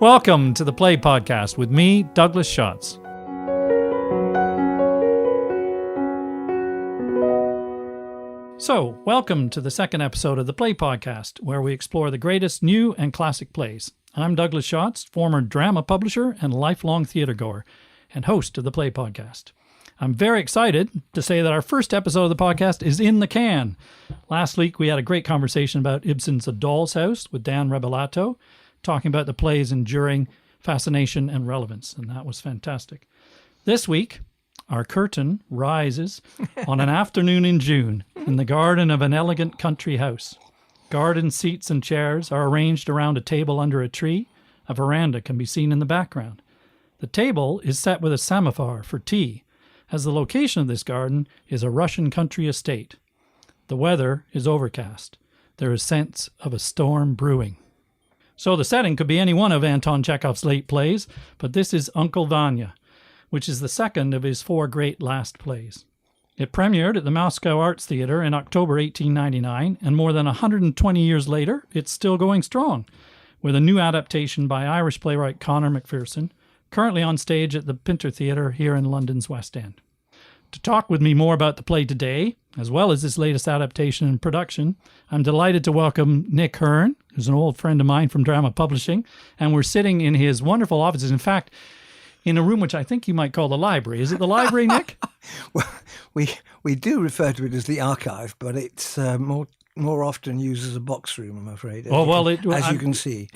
Welcome to the Play Podcast with me, Douglas Schatz. So, welcome to the second episode of the Play Podcast, where we explore the greatest new and classic plays. I'm Douglas Schatz, former drama publisher and lifelong theatre goer, and host of the Play Podcast. I'm very excited to say that our first episode of the podcast is in the can. Last week, we had a great conversation about Ibsen's A Doll's House with Dan Rebellato, talking about the play's enduring fascination and relevance, and that was fantastic. This week, our curtain rises on an afternoon in June in the garden of an elegant country house. Garden seats and chairs are arranged around a table under a tree. A veranda can be seen in the background. The table is set with a samovar for tea, as the location of this garden is a Russian country estate. The weather is overcast. There is sense of a storm brewing. So the setting could be any one of Anton Chekhov's late plays, but this is Uncle Vanya, which is the second of his four great last plays. It premiered at the Moscow Arts Theatre in October 1899, and more than 120 years later, it's still going strong, with a new adaptation by Irish playwright Conor McPherson, currently on stage at the Pinter Theatre here in London's West End. To talk with me more about the play today, as well as this latest adaptation and production, I'm delighted to welcome Nick Hern, who's an old friend of mine from drama publishing, and we're sitting in his wonderful offices. In fact, in a room which I think you might call the library. Is it the library, Nick? Well, we do refer to it as the archive, but it's more often used as a box room, I'm afraid. As you can see.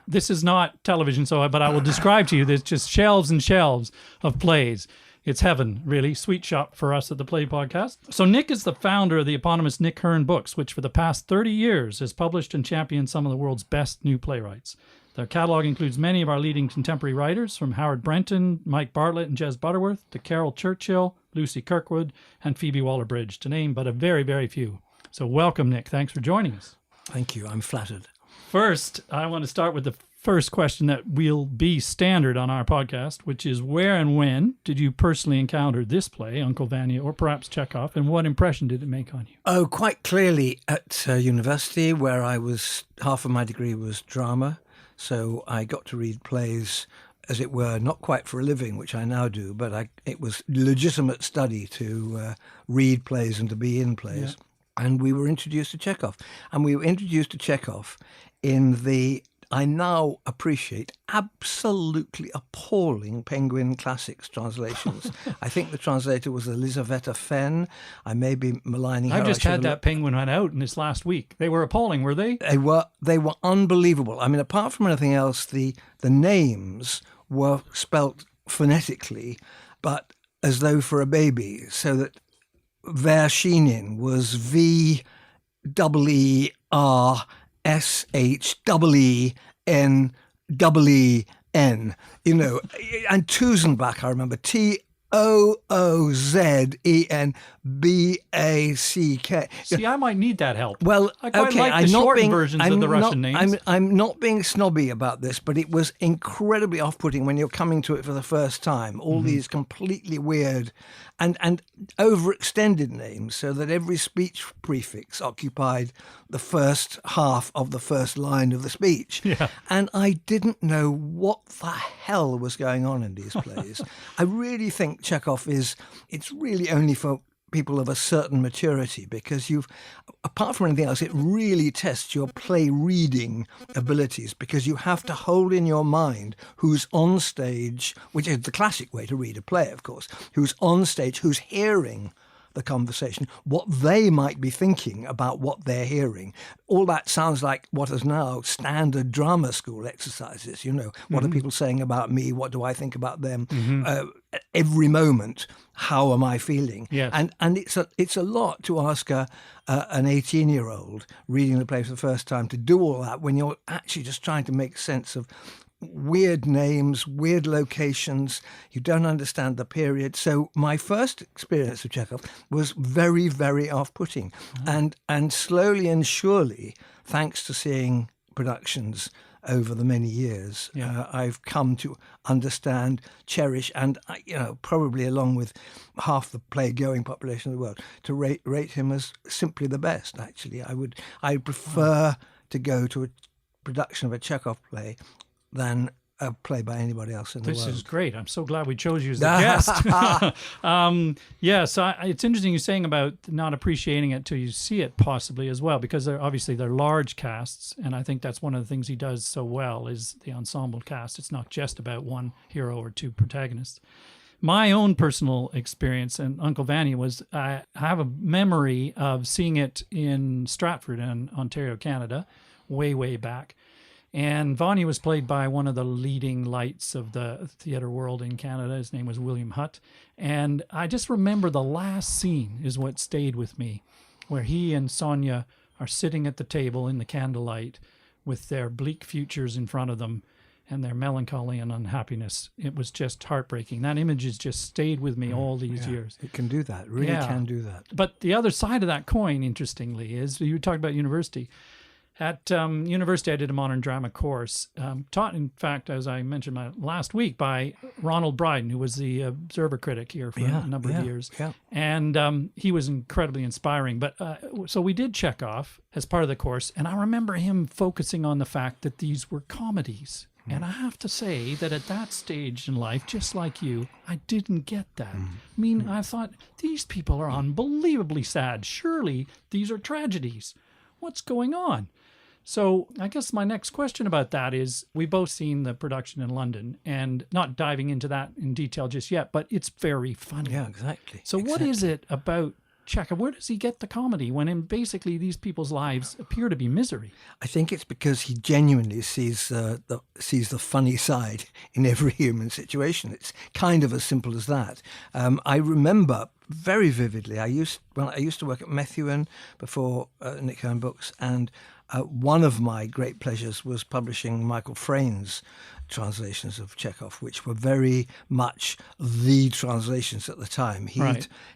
This is not television, but I will describe to you. There's just shelves and shelves of plays. It's heaven, really. Sweet shop for us at the Play Podcast. So Nick is the founder of the eponymous Nick Hern books, which for the past 30 years has published and championed some of the world's best new playwrights. Their catalog includes many of our leading contemporary writers, from Howard Brenton, Mike Bartlett, and Jez Butterworth, to Carol Churchill, Lucy Kirkwood, and Phoebe Waller-Bridge, to name but a very, very few. So welcome, Nick. Thanks for joining us. Thank you. I'm flattered. First, I want to start with the first question that will be standard on our podcast, which is where and when did you personally encounter this play, Uncle Vanya, or perhaps Chekhov, and what impression did it make on you? Oh, quite clearly at university, where half of my degree was drama. So I got to read plays, as it were, not quite for a living, which I now do, but it was legitimate study to read plays and to be in plays. Yeah. And we were introduced to Chekhov. And we were introduced to Chekhov in the, I now appreciate, absolutely appalling Penguin Classics translations. I think the translator was Elizaveta Fenn. I may be maligning her. I've just had that Penguin one out in this last week. They were appalling, were they? They were unbelievable. I mean, apart from anything else, the names were spelt phonetically, but as though for a baby, so that Vershinin was VEERSHEEN, and Tuzenbach, I remember, TOOZENBACK. See, I might need that help. Well, I quite like the shortened versions of the Russian names. I'm not being snobby about this, but it was incredibly off-putting when you're coming to it for the first time. All these completely weird and overextended names, so that every speech prefix occupied the first half of the first line of the speech. Yeah. And I didn't know what the hell was going on in these plays. I really think Chekhov it's really only for people of a certain maturity, because apart from anything else, it really tests your play reading abilities, because you have to hold in your mind who's on stage, which is the classic way to read a play, of course, who's on stage, who's hearing the conversation, what they might be thinking about what they're hearing. All that sounds like what is now standard drama school exercises. What are people saying about me? What do I think about them? Every moment, how am I feeling? Yes. And it's a lot to ask an 18-year-old reading the play for the first time to do all that when you're actually just trying to make sense of weird names, weird locations. You don't understand the period. So my first experience of Chekhov was very, very off-putting. And slowly and surely, thanks to seeing productions over the many years, I've come to understand, cherish, and probably along with half the play-going population of the world, to rate him as simply the best. Actually, I prefer to go to a production of a Chekhov play than a play by anybody else in the world. This is great. I'm so glad we chose you as the guest. So it's interesting you're saying about not appreciating it till you see it, possibly as well, because they're large casts, and I think that's one of the things he does so well is the ensemble cast. It's not just about one hero or two protagonists. My own personal experience in Uncle Vanya was I have a memory of seeing it in Stratford in Ontario, Canada, way, way back. And Vanya was played by one of the leading lights of the theater world in Canada. His name was William Hutt. And I just remember the last scene is what stayed with me, where he and Sonia are sitting at the table in the candlelight with their bleak futures in front of them and their melancholy and unhappiness. It was just heartbreaking. That image has just stayed with me all these years. It can do that, really can do that. But the other side of that coin, interestingly, is you talked about university. At university, I did a modern drama course, taught, in fact, as I mentioned last week, by Ronald Bryden, who was the Observer critic here for a number of years. Yeah. And he was incredibly inspiring. But so we did Chekhov as part of the course, and I remember him focusing on the fact that these were comedies. And I have to say that at that stage in life, just like you, I didn't get that. I mean, I thought, these people are unbelievably sad. Surely these are tragedies. What's going on? So I guess my next question about that is, we've both seen the production in London, and not diving into that in detail just yet, but it's very funny. Yeah, exactly. So what is it about Chekhov? Where does he get the comedy when basically these people's lives appear to be misery? I think it's because he genuinely sees the funny side in every human situation. It's kind of as simple as that. I remember very vividly, I used to work at Methuen before Nick Hern Books, and one of my great pleasures was publishing Michael Frayn's translations of Chekhov, which were very much the translations at the time.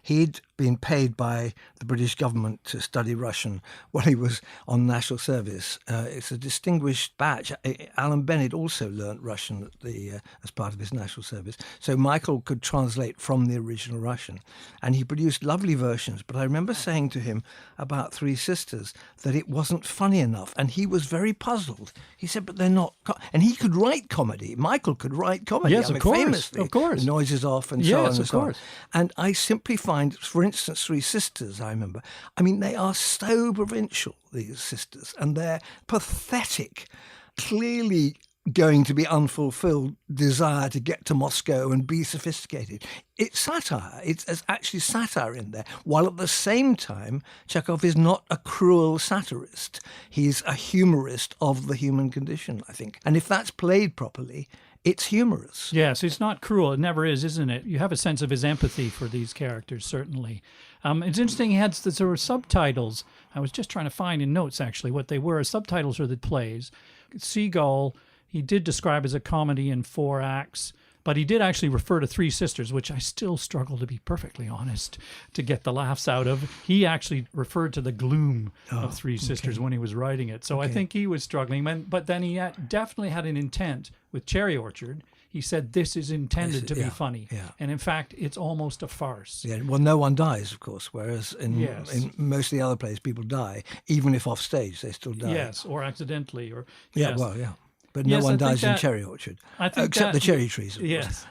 He'd been paid by the British government to study Russian while he was on national service. It's a distinguished batch. Alan Bennett also learnt Russian as part of his national service. So Michael could translate from the original Russian. And he produced lovely versions. But I remember saying to him about Three Sisters that it wasn't funny enough. And he was very puzzled. He said, but they're not... And he could write comedy. Michael could write comedy. Yes, of course. Famously. Of course. The Noises Off and so on and of so on. course. And I simply find, for instance, Three Sisters, I remember, I mean, they are so provincial, these sisters, and they're pathetic, clearly going to be unfulfilled desire to get to Moscow and be sophisticated. It's satire. It's actually satire in there, while at the same time, Chekhov is not a cruel satirist. He's a humorist of the human condition, I think. And if that's played properly, it's humorous. Yes, it's not cruel. It never is, isn't it? You have a sense of his empathy for these characters, certainly. It's interesting he had the sort of subtitles. I was just trying to find in notes, actually, what they were. Subtitles are the plays. Seagull, he did describe as a comedy in 4 acts, but he did actually refer to Three Sisters, which I still struggle, to be perfectly honest, to get the laughs out of. He actually referred to the gloom of Three Sisters when he was writing it. So I think he was struggling. But then he definitely had an intent with Cherry Orchard. He said, this is intended to be funny. Yeah. And in fact, it's almost a farce. Yeah. Well, no one dies, of course, whereas in most of the other plays, people die. Even if off stage, they still die. Yes, or accidentally. But no one dies in Cherry Orchard, except the cherry trees, of course.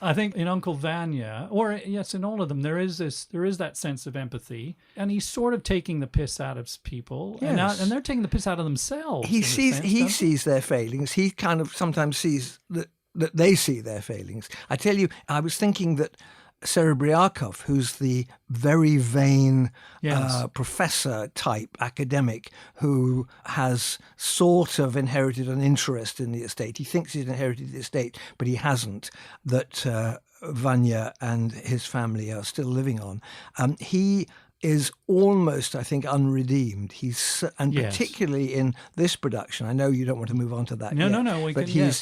I think in Uncle Vanya, in all of them, there is that sense of empathy, and he's sort of taking the piss out of people, and they're taking the piss out of themselves. He sees their failings. He kind of sometimes sees that they see their failings. I tell you, I was thinking that Serebriakov, who's the very vain professor type academic who has sort of inherited an interest in the estate. He thinks he's inherited the estate, but he hasn't, that Vanya and his family are still living on. He is almost, I think, unredeemed. Particularly in this production. I know you don't want to move on to that yet. No.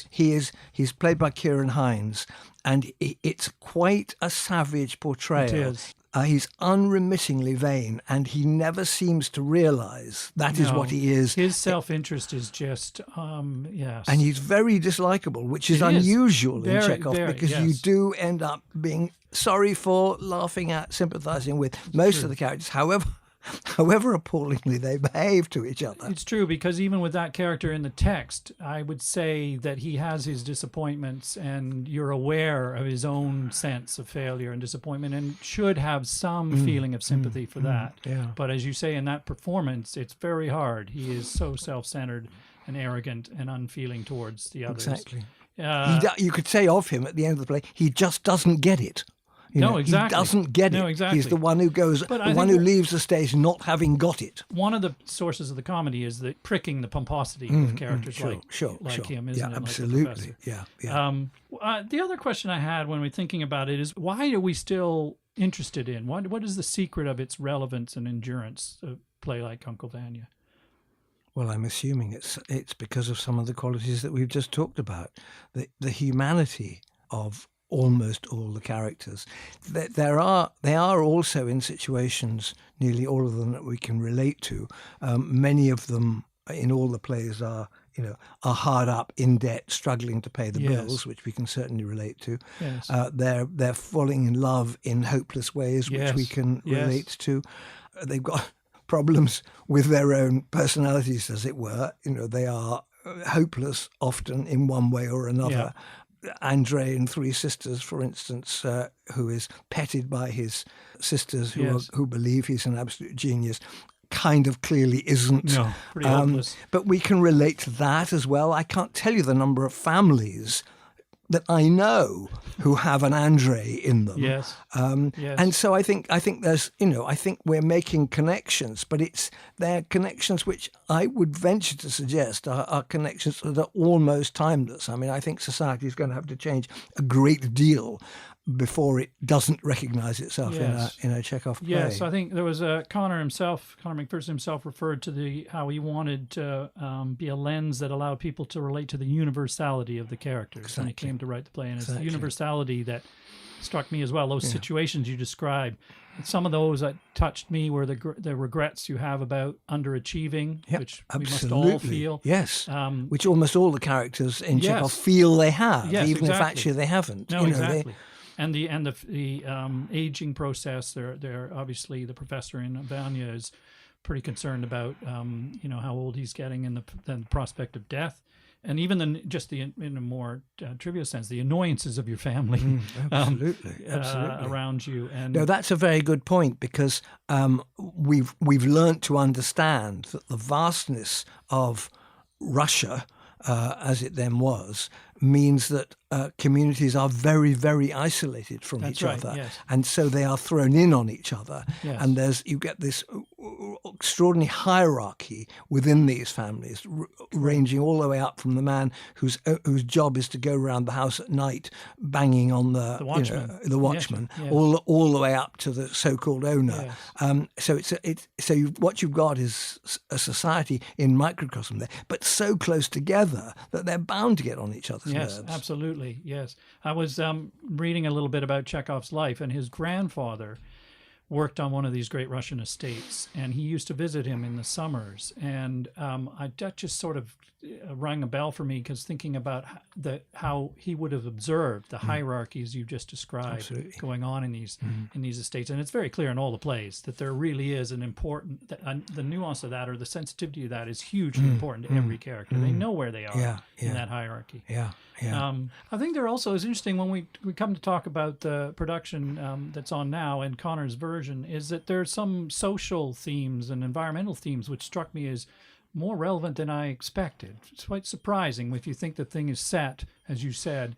He's played by Kieran Hines, and it's quite a savage portrayal. It is. He's unremittingly vain, and he never seems to realise that is what he is. His self-interest is just, yes. And he's very dislikable, which is unusual in Chekhov, because you do end up being sorry for, laughing at, sympathising with most of the characters. However, however appallingly they behave to each other. It's true, because even with that character in the text, I would say that he has his disappointments, and you're aware of his own sense of failure and disappointment, and should have some feeling of sympathy for that. Yeah. But as you say, in that performance, it's very hard. He is so self-centered and arrogant and unfeeling towards the others. Exactly. You could say of him at the end of the play, he just doesn't get it. Exactly. He doesn't get it. No, exactly. He's the one who goes, the one who leaves the stage not having got it. One of the sources of the comedy is the pricking the pomposity of characters like him, isn't it? Absolutely. The other question I had when we're thinking about it is, why are we still interested in? What is the secret of its relevance and endurance, a play like Uncle Vanya? Well, I'm assuming it's because of some of the qualities that we've just talked about. The humanity of almost all the characters. They are also in situations, nearly all of them, that we can relate to. Many of them in all the plays are hard up, in debt, struggling to pay the bills, which we can certainly relate to. Yes. They're falling in love in hopeless ways, which we can relate to. They've got problems with their own personalities, as it were. They are hopeless often in one way or another. Andre in Three Sisters, for instance, who is petted by his sisters who believe he's an absolute genius, kind of clearly isn't. No, pretty hopeless. But we can relate to that as well. I can't tell you the number of families that I know who have an Andre in them. Yes. And so I think there's, I think we're making connections, but they're connections which I would venture to suggest are connections that are almost timeless. I mean, I think society is going to have to change a great deal before it doesn't recognize itself in a Chekhov play. Yes, I think there was Conor McPherson himself referred to how he wanted to be a lens that allowed people to relate to the universality of the characters when he came to write the play. And it's the universality that struck me as well, those situations you described. Some of those that touched me were the regrets you have about underachieving, which we must all feel. Yes, which almost all the characters in Chekhov feel they have, even if actually they haven't. No, exactly. And the aging process, they're obviously the professor in Vanya is pretty concerned about how old he's getting and the prospect of death, and even in a more trivial sense, the annoyances of your family, absolutely around you. And no, that's a very good point, because we've learnt to understand that the vastness of Russia, as it then was, means that communities are very, very isolated from each other. Yes. And so they are thrown in on each other. Yes. And you get this extraordinary hierarchy within these families, ranging all the way up from the man whose job is to go around the house at night banging on the watchman, yes. all the way up to the so-called owner. Yes. What you've got is a society in microcosm there, but so close together that they're bound to get on each other's nerves. Yes, absolutely. Yes. I was reading a little bit about Chekhov's life, and his grandfather worked on one of these great Russian estates, and he used to visit him in the summers. And that just sort of rang a bell for me, because thinking about how he would have observed the hierarchies you just described going on in these estates. And it's very clear in all the plays that there really is an important, the nuance of that, or the sensitivity of that, is hugely important to every character. They know where they are in that hierarchy. I think there also is interesting when we come to talk about the production that's on now and Conor's version, is that there's some social themes and environmental themes which struck me as more relevant than I expected. It's quite surprising if you think the thing is set, as you said,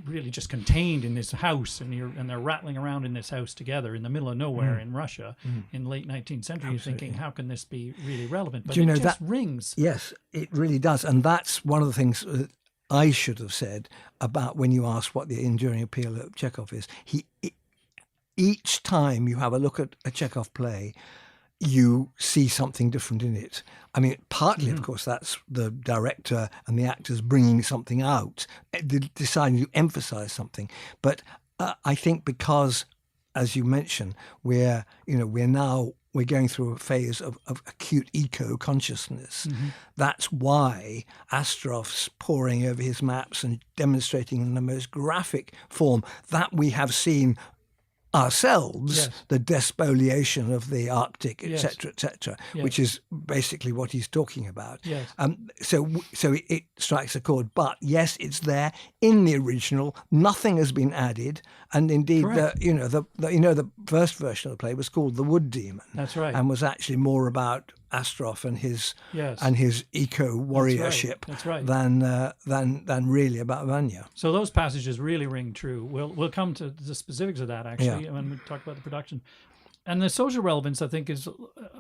really just contained in this house, and they're rattling around in this house together in the middle of nowhere in Russia in the late 19th century. You're thinking, how can this be really relevant? But it just rings. Yes, it really does. And that's one of the things that I should have said about when you asked what the enduring appeal of Chekhov is. Each time you have a look at a Chekhov play, you see something different in it. I mean, partly, of course, that's the director and the actors bringing something out, deciding to emphasize something. But I think because, as you mentioned, we're going through a phase of acute eco-consciousness. That's why Astrov's poring over his maps and demonstrating in the most graphic form that we have seen ourselves, Yes. the despoliation of the Arctic, Yes. etc., Yes. which is basically what he's talking about. Yes. So it strikes a chord. But yes, it's there in the original. Nothing has been added, and indeed, Correct. the first version of the play was called The Wood Demon. That's right. And was actually more about Astroff and his Yes. eco warriorship That's right. than really about Vanya. So those passages really ring true. We'll come to the specifics of that actually when we talk about the production. And the social relevance, I think, is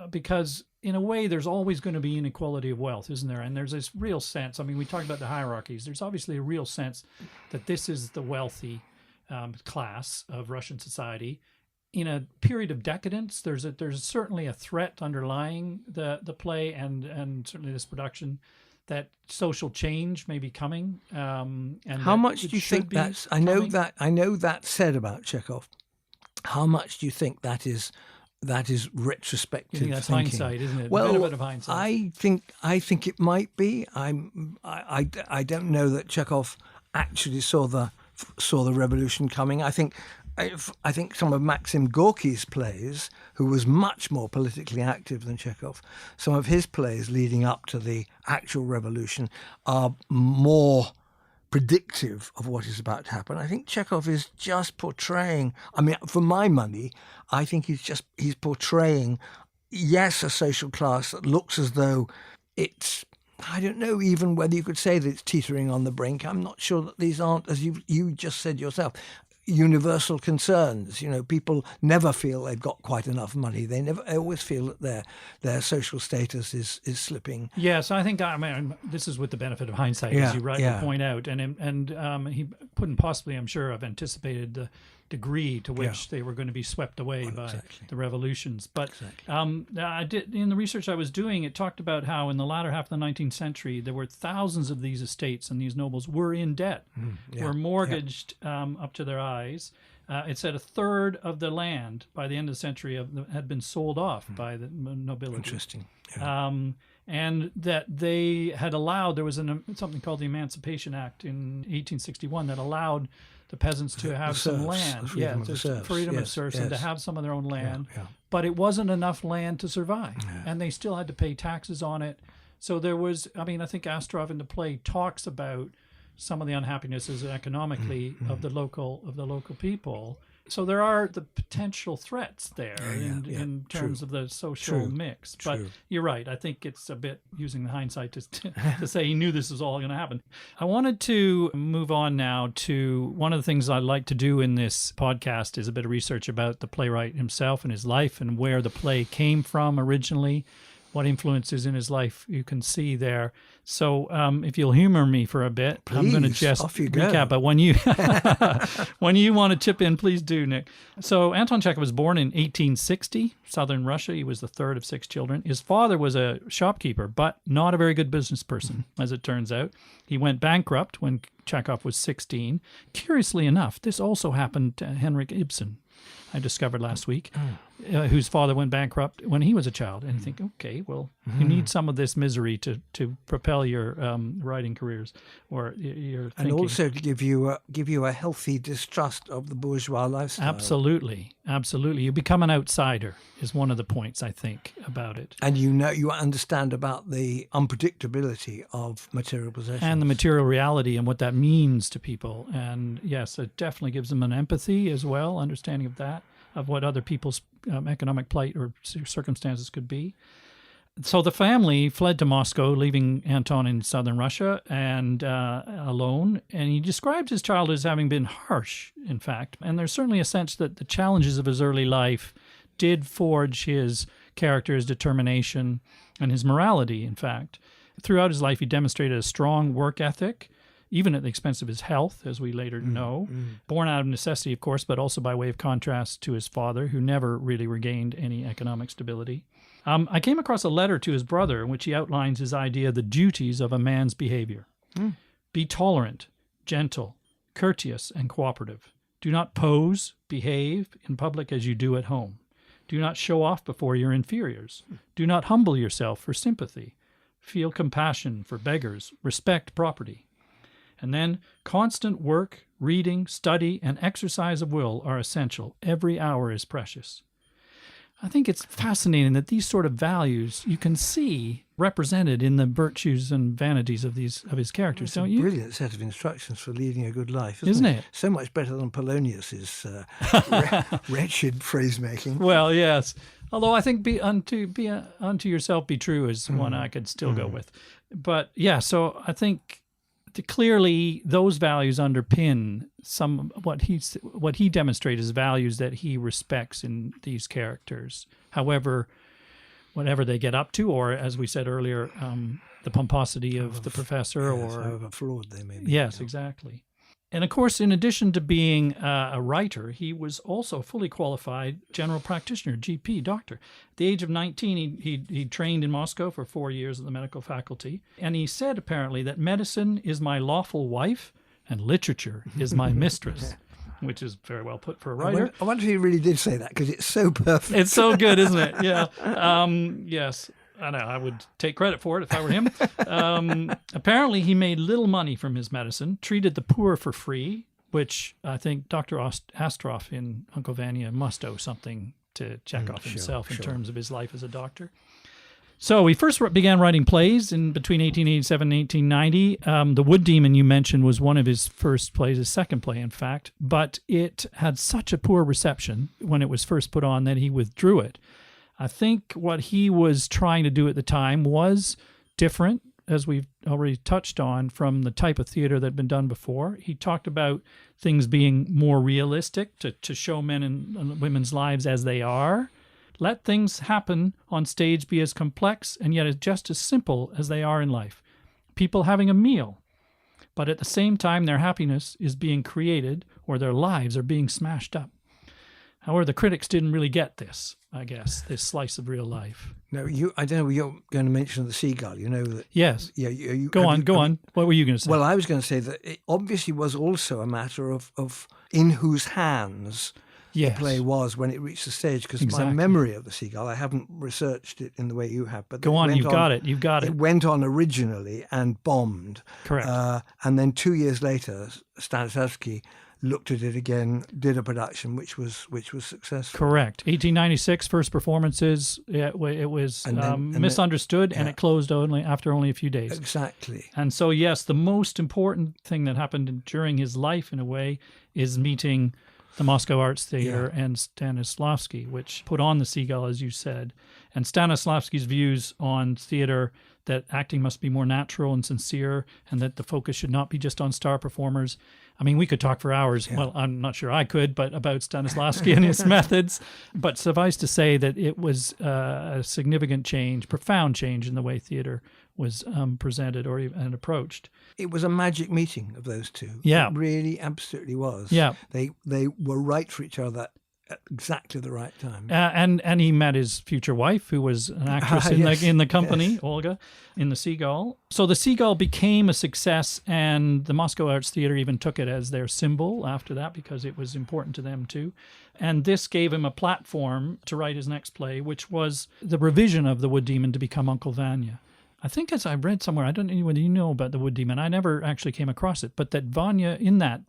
because in a way there's always going to be inequality of wealth, isn't there? And there's this real sense. I mean, we talked about the hierarchies. There's obviously a real sense that this is the wealthy class of Russian society. In a period of decadence, there's certainly a threat underlying the play and certainly this production that social change may be coming. And how much do you think that's? I know that said about Chekhov. How much do you think that is retrospective? You think that's thinking? Hindsight, isn't it? Well, a bit of hindsight. I think it might be. I don't know that Chekhov actually saw the revolution coming. I think some of Maxim Gorky's plays, who was much more politically active than Chekhov, some of his plays leading up to the actual revolution are more predictive of what is about to happen. I think Chekhov is just portraying, I mean, for my money, I think he's portraying, yes, a social class that looks as though it's, I don't know even whether you could say that it's teetering on the brink. I'm not sure that these aren't, as you just said yourself, universal concerns. People never feel they've got quite enough money. They always feel that their social status is slipping. Yes, I think this is with the benefit of hindsight, as you rightly point out, and he couldn't possibly, I'm sure, have anticipated the degree to which they were going to be swept away by the revolutions. But I did, in the research I was doing, it talked about how in the latter half of the 19th century there were thousands of these estates, and these nobles were in debt, were mortgaged up to their eyes. It said a third of the land by the end of the century had been sold off by the nobility. Interesting. And that they had allowed, there was something called the Emancipation Act in 1861 that allowed the peasants to have some land. Freedom of serfs, and to have some of their own land. But it wasn't enough land to survive. And they still had to pay taxes on it. So there was, I think Astrov in the play talks about some of the unhappinesses economically of the local people. So there are the potential threats there in terms of the social mix. But you're right. I think it's a bit using the hindsight to say he knew this was all going to happen. I wanted to move on now to one of the things I like to do in this podcast is a bit of research about the playwright himself and his life and where the play came from originally, what influences in his life you can see there. So if you'll humor me for a bit, please, I'm going to just recap. But when you want to chip in, please do, Nick. So Anton Chekhov was born in 1860, southern Russia. He was the third of 6 children. His father was a shopkeeper, but not a very good business person, as it turns out. He went bankrupt when Chekhov was 16. Curiously enough, this also happened to Henrik Ibsen, I discovered last week, whose father went bankrupt when he was a child. And you think, okay, well, you need some of this misery to propel your writing careers or your thinking. And also to give you a healthy distrust of the bourgeois lifestyle. Absolutely. You become an outsider is one of the points, I think, about it. And you understand about the unpredictability of material possessions. And the material reality and what that means to people. And yes, it definitely gives them an empathy as well, understanding of that, of what other people's economic plight or circumstances could be. So the family fled to Moscow, leaving Anton in southern Russia and alone. And he describes his childhood as having been harsh, in fact. And there's certainly a sense that the challenges of his early life did forge his character, his determination, and his morality, in fact. Throughout his life, he demonstrated a strong work ethic, even at the expense of his health, as we later know. Born out of necessity, of course, but also by way of contrast to his father, who never really regained any economic stability. I came across a letter to his brother in which he outlines his idea of the duties of a man's behavior. Be tolerant, gentle, courteous, and cooperative. Do not pose, behave in public as you do at home. Do not show off before your inferiors. Do not humble yourself for sympathy. Feel compassion for beggars. Respect property. And then constant work, reading, study, and exercise of will are essential. Every hour is precious. I think it's fascinating that these sort of values you can see represented in the virtues and vanities of his characters. It's a brilliant set of instructions for leading a good life, isn't it? So much better than Polonius's wretched phrase-making. Well, yes. Although I think unto yourself be true is one I could still go with. But yeah, so I think clearly those values underpin what he demonstrates as values that he respects in these characters. However, whatever they get up to, or as we said earlier, the pomposity of the professor, or however flawed they may be. Yes, exactly. And of course, in addition to being a writer, he was also a fully qualified general practitioner, GP, doctor. At the age of 19, he trained in Moscow for 4 years at the medical faculty. And he said, apparently, that medicine is my lawful wife and literature is my mistress, which is very well put for a writer. I wonder if he really did say that, because it's so perfect. It's so good, isn't it? Yeah. Yes. I know, I would take credit for it if I were him. Apparently, he made little money from his medicine, treated the poor for free, which I think Dr. Astroff in Uncle Vanya must owe something to Chekhov himself in terms of his life as a doctor. So he first began writing plays in between 1887 and 1890. The Wood Demon you mentioned was one of his first plays, his second play, in fact, but it had such a poor reception when it was first put on that he withdrew it. I think what he was trying to do at the time was different, as we've already touched on, from the type of theater that had been done before. He talked about things being more realistic, to show men and women's lives as they are. Let things happen on stage be as complex and yet just as simple as they are in life. People having a meal, but at the same time their happiness is being created or their lives are being smashed up. However, the critics didn't really get this, I guess, this slice of real life. No, I don't know, you're going to mention the Seagull, you know that. Yes. Yeah. Go on. What were you going to say? Well, I was going to say that it obviously was also a matter of in whose hands the play was when it reached the stage, because my memory of the Seagull, I haven't researched it in the way you have. But Go on, you've got it. It went on originally and bombed. Correct. And then 2 years later, Stanislavski looked at it again, did a production which was successful. Correct. 1896, first performances. It was misunderstood, and it closed after only a few days. Exactly. And so, yes, the most important thing that happened during his life, in a way, is meeting the Moscow Arts Theater and Stanislavski, which put on the Seagull, as you said. And Stanislavski's views on theater, that acting must be more natural and sincere, and that the focus should not be just on star performers. I mean, we could talk for hours. Yeah. Well, I'm not sure I could, but about Stanislavski and his methods. But suffice to say that it was a significant change, profound change in the way theater was presented and approached. It was a magic meeting of those two. Yeah. It really absolutely was. Yeah. They were right for each other at exactly the right time. And he met his future wife, who was an actress in the company, Olga, in the Seagull. So the Seagull became a success, and the Moscow Arts Theater even took it as their symbol after that, because it was important to them too. And this gave him a platform to write his next play, which was the revision of The Wood Demon to become Uncle Vanya. I think, as I read somewhere, I don't know whether you know about The Wood Demon, I never actually came across it, but that Vanya, in that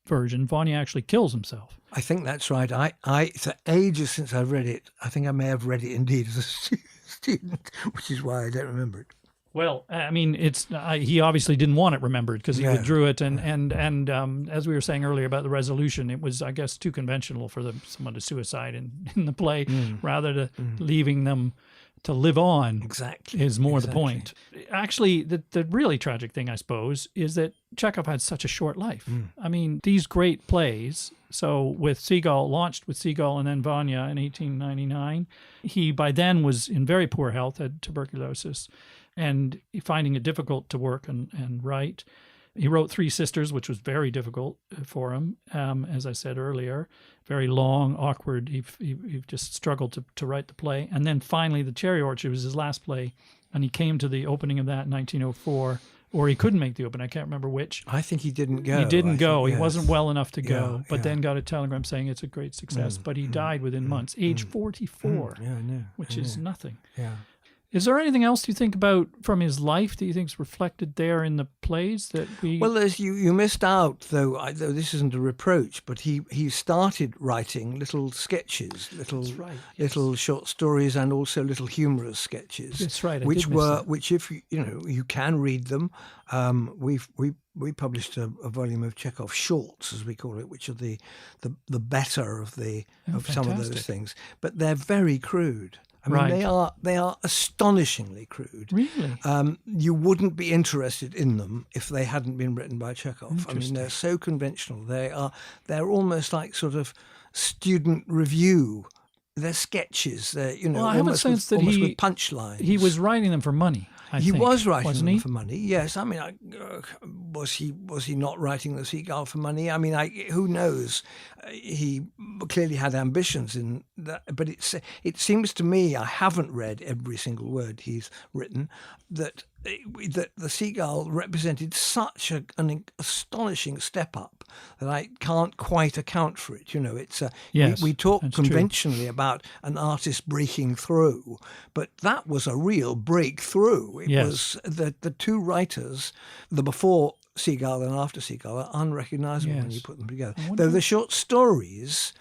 version, Vanya actually kills himself. I think that's right. It's ages since I've read it. I think I may have read it indeed as a student, which is why I don't remember it. Well, I mean, he obviously didn't want it remembered, because he withdrew it, and as we were saying earlier about the resolution, it was, I guess, too conventional for someone to suicide in the play, rather than leaving them to live on. Exactly. Is more the point. Actually, the really tragic thing, I suppose, is that Chekhov had such a short life. I mean, these great plays, so with Seagull, launched with Seagull and then Vanya in 1899, he by then was in very poor health, had tuberculosis, and finding it difficult to work and write. He wrote Three Sisters, which was very difficult for him, as I said earlier. Very long, awkward. He just struggled to write the play. And then finally, The Cherry Orchard was his last play, and he came to the opening of that in 1904, or he couldn't make the opening. I can't remember which. I think he didn't go. He didn't go. He wasn't well enough to go, but then got a telegram saying it's a great success. But he died within months, age 44, which is nothing. Yeah. Is there anything else you think about from his life that you think is reflected there in the plays that we? Well, you missed out, though this isn't a reproach, but he started writing little sketches, little short stories, and also little humorous sketches. That's right. Which if you can read them. We published a volume of Chekhov shorts, as we call it, which are the better of some of those things, but they're very crude. I mean, they are astonishingly crude. Really? You wouldn't be interested in them if they hadn't been written by Chekhov. I mean, they're so conventional. They're almost like sort of student review. They're sketches. They're I have a sense that almost with punchlines. He was writing them for money. He was writing them for money. Yes, I mean, was he not writing the Seagull for money? I mean, who knows? He clearly had ambitions in that, but it seems to me, I haven't read every single word he's written, that the Seagull represented such an astonishing step up that I can't quite account for it. You know, it's we talk conventionally about an artist breaking through, but that was a real breakthrough. It was the two writers, the before Seagull and after Seagull, are unrecognizable when you put them together. Though the short stories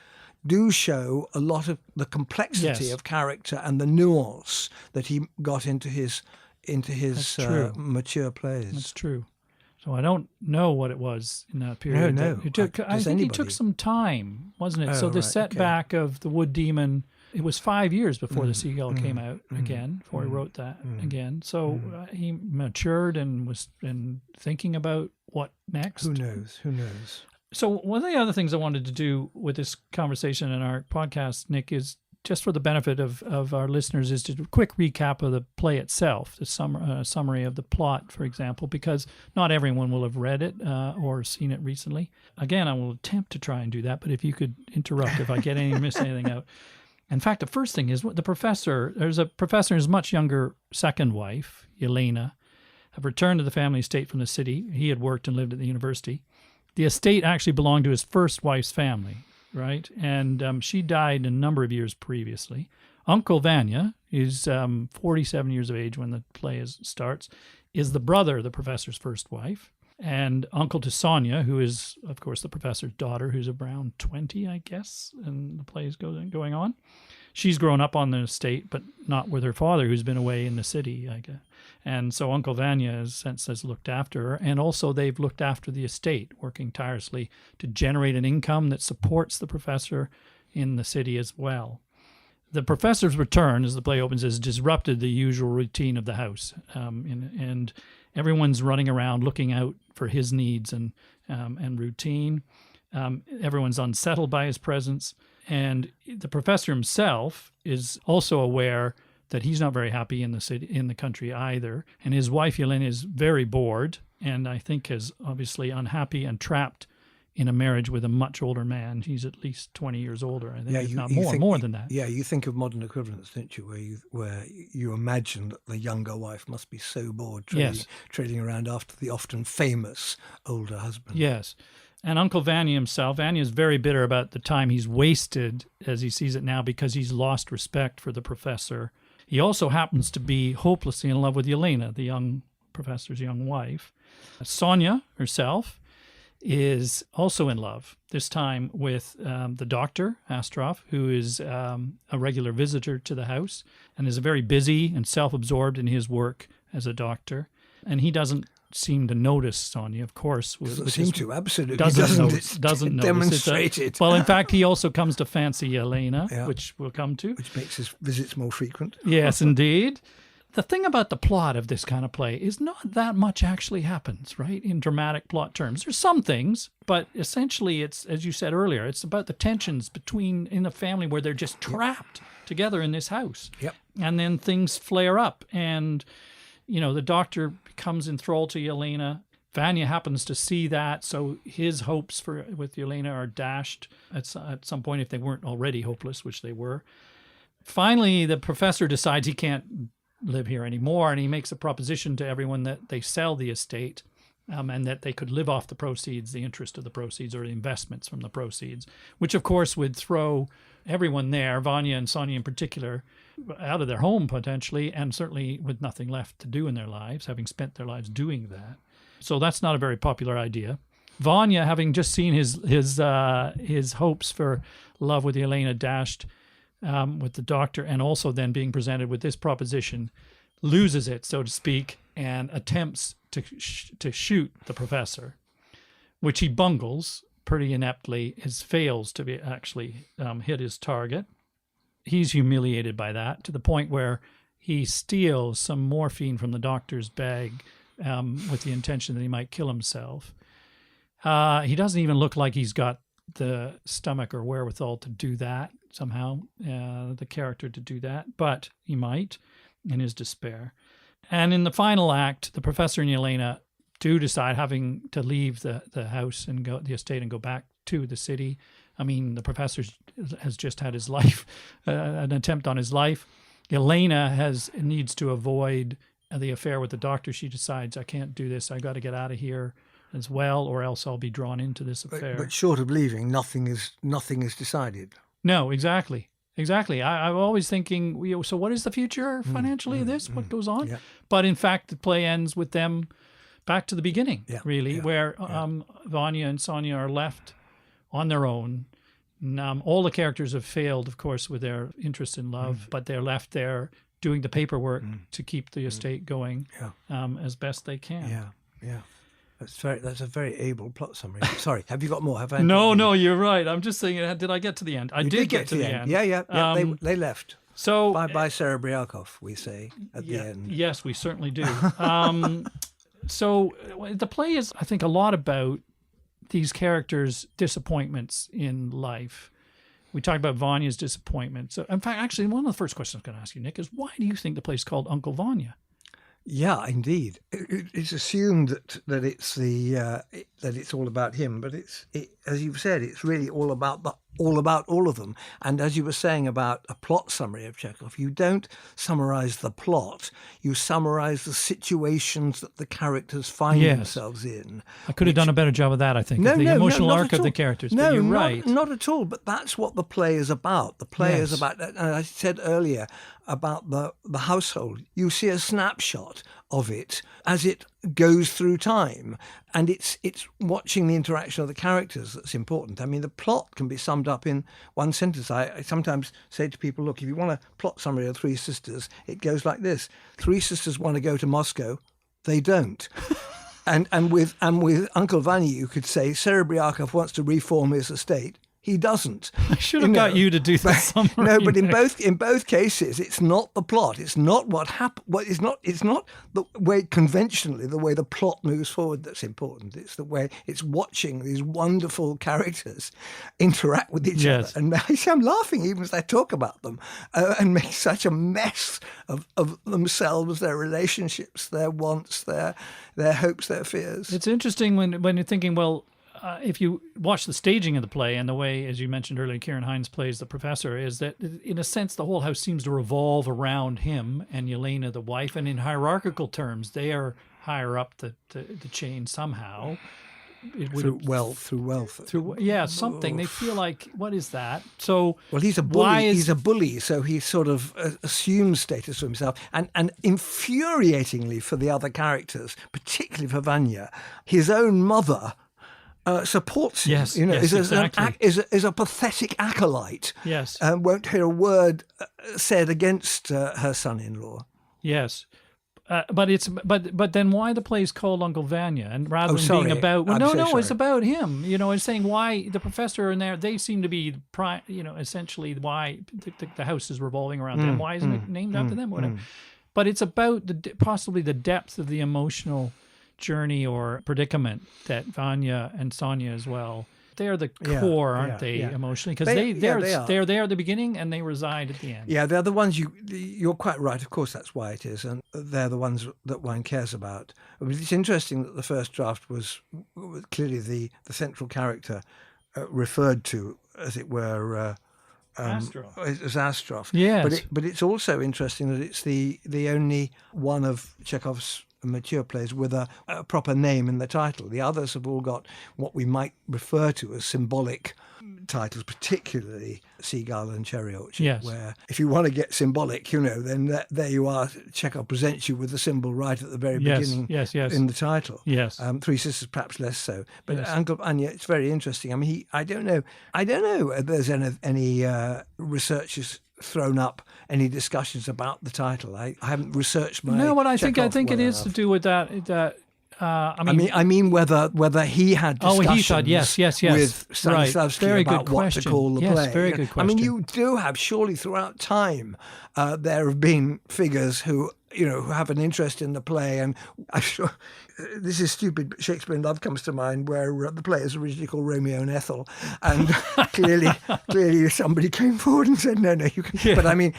do show a lot of the complexity of character and the nuance that he got into his mature plays. That's true. So I don't know what it was in that period. No. I think he took some time, wasn't it? So the setback of The Wood Demon, it was 5 years before The Seagull came out again, before he wrote that again. So he matured and was thinking about what next. Who knows? So one of the other things I wanted to do with this conversation in our podcast, Nick, is just for the benefit of our listeners, is to do a quick recap of the play itself, the summary of the plot, for example, because not everyone will have read it or seen it recently. Again, I will attempt to try and do that, but if you could interrupt if I miss anything out. In fact, the first thing is there's a professor and his much younger second wife, Yelena, have returned to the family estate from the city. He had worked and lived at the university. The estate actually belonged to his first wife's family, right? And she died a number of years previously. Uncle Vanya is 47 years of age when the play starts, is the brother of the professor's first wife. And uncle to Sonia, who is, of course, the professor's daughter, who's around 20, I guess, and the play is going on. She's grown up on the estate, but not with her father, who's been away in the city, I guess. And so Uncle Vanya, has looked after her. And also they've looked after the estate, working tirelessly to generate an income that supports the professor in the city as well. The professor's return, as the play opens, has disrupted the usual routine of the house. And everyone's running around looking out for his needs and routine. Everyone's unsettled by his presence. And the professor himself is also aware that he's not very happy in the city, in the country either. And his wife, Yelena, is very bored and I think is obviously unhappy and trapped in a marriage with a much older man. He's at least 20 years older, I think, if not more than that. Yeah, you think of modern equivalents, don't you, where you imagine that the younger wife must be so bored trading around after the often famous older husband. Yes. And Uncle Vanya himself, Vanya is very bitter about the time he's wasted, as he sees it now, because he's lost respect for the professor. He also happens to be hopelessly in love with Yelena, the young professor's young wife. Sonia herself is also in love, this time with the doctor, Astrov, who is a regular visitor to the house and is very busy and self-absorbed in his work as a doctor. And he doesn't seem to notice Sonia, of course. Absolutely. Doesn't demonstrate it. Well, in fact, he also comes to fancy Yelena, which we'll come to. Which makes his visits more frequent. Yes, indeed. The thing about the plot of this kind of play is not that much actually happens, right, in dramatic plot terms. There's some things, but essentially it's, as you said earlier, it's about the tensions in the family where they're just trapped together in this house. Yep. And then things flare up and, the doctor becomes enthralled to Yelena. Vanya happens to see that, so his hopes with Yelena are dashed at some point if they weren't already hopeless, which they were. Finally, the professor decides he can't live here anymore, and he makes a proposition to everyone that they sell the estate and that they could live off the proceeds, the interest of the proceeds or the investments from the proceeds, which of course would throw everyone there, Vanya and Sonia in particular, out of their home potentially, and certainly with nothing left to do in their lives, having spent their lives doing that. So that's not a very popular idea. Vanya, having just seen his hopes for love with Elena dashed with the doctor, and also then being presented with this proposition, loses it, so to speak, and attempts to shoot the professor, which he bungles pretty ineptly. Fails to be actually hit his target. He's humiliated by that to the point where he steals some morphine from the doctor's bag with the intention that he might kill himself. He doesn't even look like he's got the stomach or wherewithal to do that somehow, the character to do that, but he might in his despair. And in the final act, the professor and Elena do decide, having to leave the house and go the estate and go back to the city. I mean, the professor has just had his life, an attempt on his life. Elena needs to avoid the affair with the doctor. She decides, I can't do this. I got to get out of here as well, or else I'll be drawn into this affair. But short of leaving, nothing is decided. No, exactly. I'm always thinking, so what is the future financially of this? What goes on? Yeah. But in fact, the play ends with them back to the beginning, where Vanya and Sonia are left on their own. All the characters have failed, of course, with their interest in love, but they're left there doing the paperwork to keep the estate going as best they can. Yeah. That's a very able plot summary. Sorry, have you got more? Have I? No, you're right. I'm just saying, did I get to the end? I did get to the end. Yeah. They left. So by Serebriakov, we say at the end. Yes, we certainly do. So the play is, I think, a lot about these characters' disappointments in life. We talked about Vanya's disappointment. So, in fact, actually, one of the first questions I'm going to ask you, Nick, is why do you think the play's called Uncle Vanya? Yeah, indeed. It's assumed that it's that it's all about him, but as you've said, it's really all about all of them. And as you were saying about a plot summary of Chekhov, you don't summarize the plot; you summarize the situations that the characters find themselves in. I could have done a better job of that, I think. The emotional arc of the characters. No, but you're right. Not at all. But that's what the play is about. The play is about, and I said earlier about the household. You see a snapshot of it as it goes through time, and it's watching the interaction of the characters that's important. I mean, the plot can be summed up in one sentence. I sometimes say to people, look, if you want a plot summary of Three Sisters, it goes like this: Three sisters want to go to Moscow, they don't. and with Uncle Vanya, you could say Serebriakov wants to reform his estate. He doesn't. I should have got you to do the summary. No, but in both cases, it's not the plot. It's not what happened. It's not the way conventionally the way the plot moves forward that's important. It's the way it's watching these wonderful characters interact with each other. And I'm laughing even as I talk about them and make such a mess of themselves, their relationships, their wants, their hopes, their fears. It's interesting when you're thinking, well, if you watch the staging of the play and the way, as you mentioned earlier, Kieran Hines plays the professor, is that in a sense the whole house seems to revolve around him and Yelena, the wife, and in hierarchical terms they are higher up the chain somehow. Through wealth. Something. They feel like, what is that? So, well, he's a bully. He's a bully, so he sort of assumes status for himself, and infuriatingly for the other characters, particularly for Vanya, his own mother supports him. Yes, is a pathetic acolyte. Yes, won't hear a word said against her son-in-law. Yes. But then why the play is called Uncle Vanya, and rather than being about it's about him. It's saying why the professor and they seem to be essentially why the house is revolving around them. Why isn't it named after them? Whatever. But it's about possibly the depth of the emotional journey or predicament that Vanya and Sonia as well. They're the core, aren't they, emotionally? Because they're there at the beginning and they reside at the end. Yeah, they're the ones you're quite right. Of course, that's why it is, and they're the ones that one cares about. But it's interesting that the first draft was clearly the central character referred to, as it were, as Astrov. Yes. But it's also interesting that it's the only one of Chekhov's mature plays with a proper name in the title. The others have all got what we might refer to as symbolic titles, particularly Seagull and Cherry Orchard, yes. where if you want to get symbolic, then there you are. Chekhov presents you with the symbol right at the very beginning in the title. Yes. Three Sisters perhaps less so. But yes. Uncle Vanya, it's very interesting. I mean, I don't know if there's any researchers thrown up any discussions about the title. I haven't researched my No, but I Chekhov think it well is enough. to do with that. I mean whether he had discussions he thought, yes. with Stanislavski Very about good what question. to call the Yes, play. very good I mean, question. you do have, surely throughout time, there have been figures who have an interest in the play, and I'm sure this is stupid, but Shakespeare in Love comes to mind, where the play is originally called Romeo and Ethel, and clearly somebody came forward and said, no, you can. Yeah. But I mean,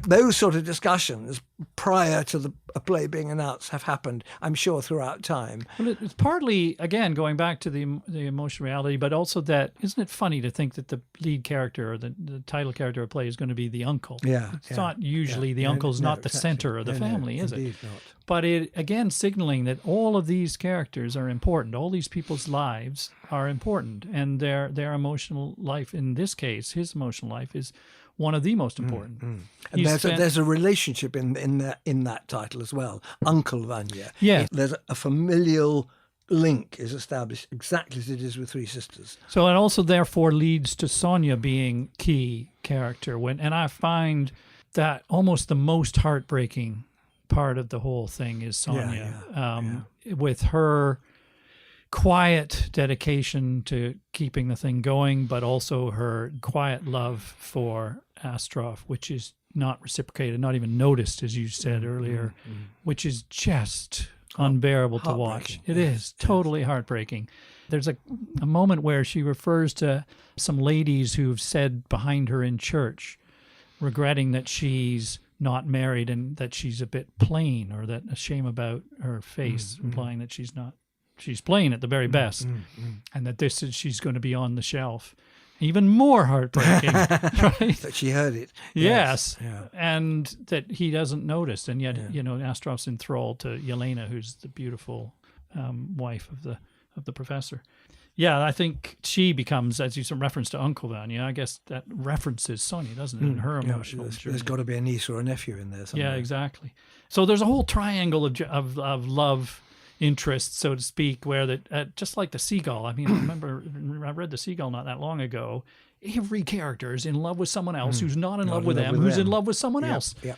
those sort of discussions prior to a play being announced have happened, I'm sure, throughout time. Well, it's partly, again, going back to the emotional reality, but also that, isn't it funny to think that the lead character or the title character of a play is going to be the uncle? Yeah. It's not usually the uncle's not the center of the family, is it? Indeed not. But it, again, signaling that all of these characters are important. All these people's lives are important, and their emotional life, in this case, his emotional life, is one of the most important. And there's a relationship in that title as well, Uncle Vanya. Yeah. There's a familial link is established exactly as it is with Three Sisters. So it also therefore leads to Sonia being key character. And I find that almost the most heartbreaking part of the whole thing is Sonia, with her quiet dedication to keeping the thing going, but also her quiet love for Astrov, which is not reciprocated, not even noticed, as you said earlier, which is just unbearable to watch. It is totally heartbreaking. There's a moment where she refers to some ladies who've said behind her in church, regretting that she's not married and that she's a bit plain, or that a shame about her face, implying that she's plain at the very best, and that she's going to be on the shelf. Even more heartbreaking, right? That she heard it. Yes. Yeah. And that he doesn't notice. And yet, Astrov's enthralled to Yelena, who's the beautiful wife of the professor. Yeah, I think she becomes, as you some reference to Uncle Vanya, I guess that references Sonia, doesn't it, in her emotional journey. There's got to be a niece or a nephew in there somewhere. Yeah, exactly. So there's a whole triangle of love interest, so to speak, where that just like the Seagull. I mean, I remember I read the Seagull not that long ago. Every character is in love with someone else who's not in love with them, who's in love with someone else. Yeah.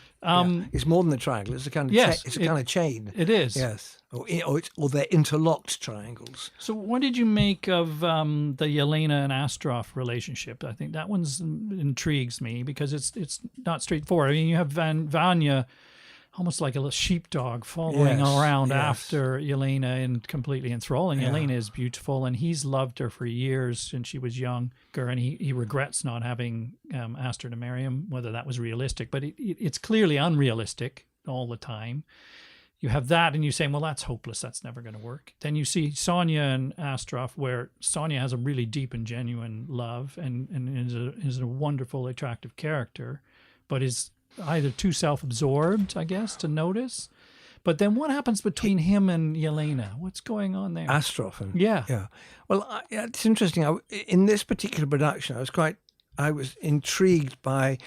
It's more than a triangle. It's a kind of kind of chain. It is. Yes. Or they're interlocked triangles. So what did you make of the Yelena and Astrov relationship? I think that one's intrigues me because it's not straightforward. I mean, you have Vanya, almost like a little sheepdog following around after Yelena and completely enthralling. Yelena is beautiful, and he's loved her for years since she was younger, and he regrets not having asked her to marry him, whether that was realistic. But it's clearly unrealistic all the time. You have that, and you say, well, that's hopeless. That's never going to work. Then you see Sonia and Astrov, where Sonia has a really deep and genuine love and is a wonderful, attractive character, but is either too self-absorbed, I guess, to notice. But then what happens between him and Yelena? What's going on there? Astrov. Yeah. Well, it's interesting. In this particular production, I was intrigued by